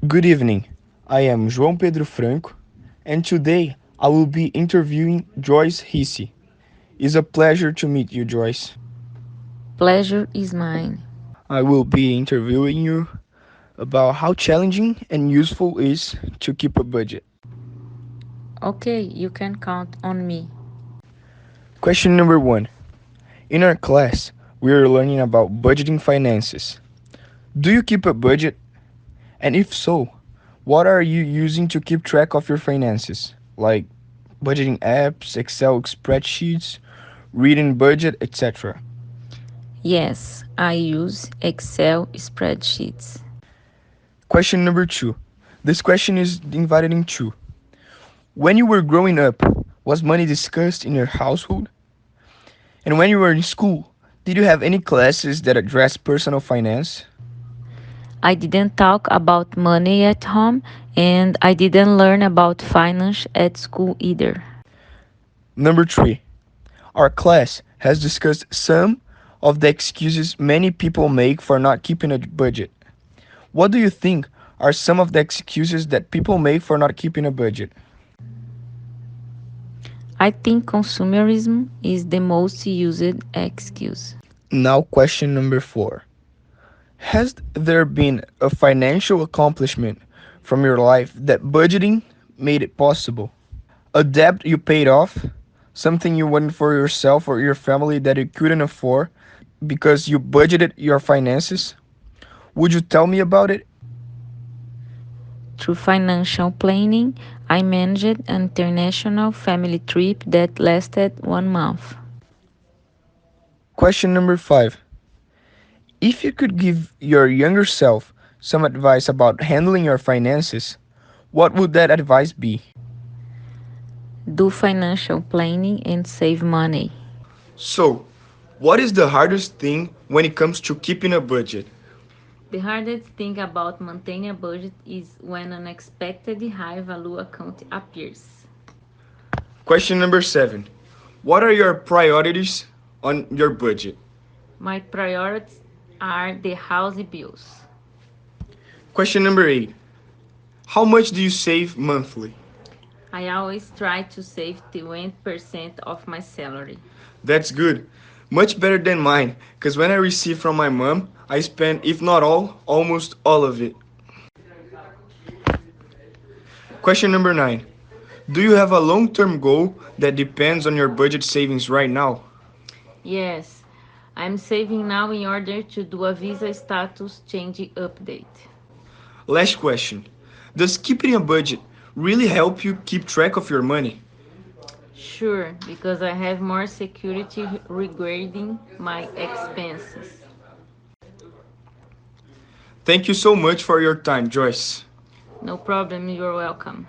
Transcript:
Good evening. I am João Pedro Franco, and today I will be interviewing Joyce Hissi. It's a pleasure to meet you, Joyce. Pleasure is mine. I will be interviewing you about how challenging and useful it is to keep a budget. Okay, you can count on me. Question number 1. In our class, we are learning about budgeting finances. Do you keep a budget? And if so, what are you using to keep track of your finances? Like budgeting apps, Excel spreadsheets, reading budget, etc. Yes, I use Excel spreadsheets. Question number 2. This question is divided in two. When you were growing up, was money discussed in your household? And when you were in school, did you have any classes that addressed personal finance? I didn't talk about money at home and I didn't learn about finance at school either. Number 3. Our class has discussed some of the excuses many people make for not keeping a budget. What do you think are some of the excuses that people make for not keeping a budget? I think consumerism is the most used excuse. Now, question number 4. Has there been a financial accomplishment from your life that budgeting made it possible? A debt you paid off? Something you wanted for yourself or your family that you couldn't afford because you budgeted your finances? Would you tell me about it? Through financial planning, I managed an international family trip that lasted 1 month. Question number 5. If you could give your younger self some advice about handling your finances, what would that advice be? Do financial planning and save money. So, what is the hardest thing when it comes to keeping a budget? The hardest thing about maintaining a budget is when an unexpected high value account appears. Question number 7. What are your priorities on your budget? My priorities are the house bills. Question number 8. How much do you save monthly? I always try to save 20% of my salary. That's good. Much better than mine, because when I receive from my mom, I spend, if not all, almost all of it. Question number 9. Do you have a long term goal that depends on your budget savings right now? Yes, I'm saving now in order to do a visa status change update. Last question. Does keeping a budget really help you keep track of your money? Sure, because I have more security regarding my expenses. Thank you so much for your time, Joyce. No problem, you're welcome.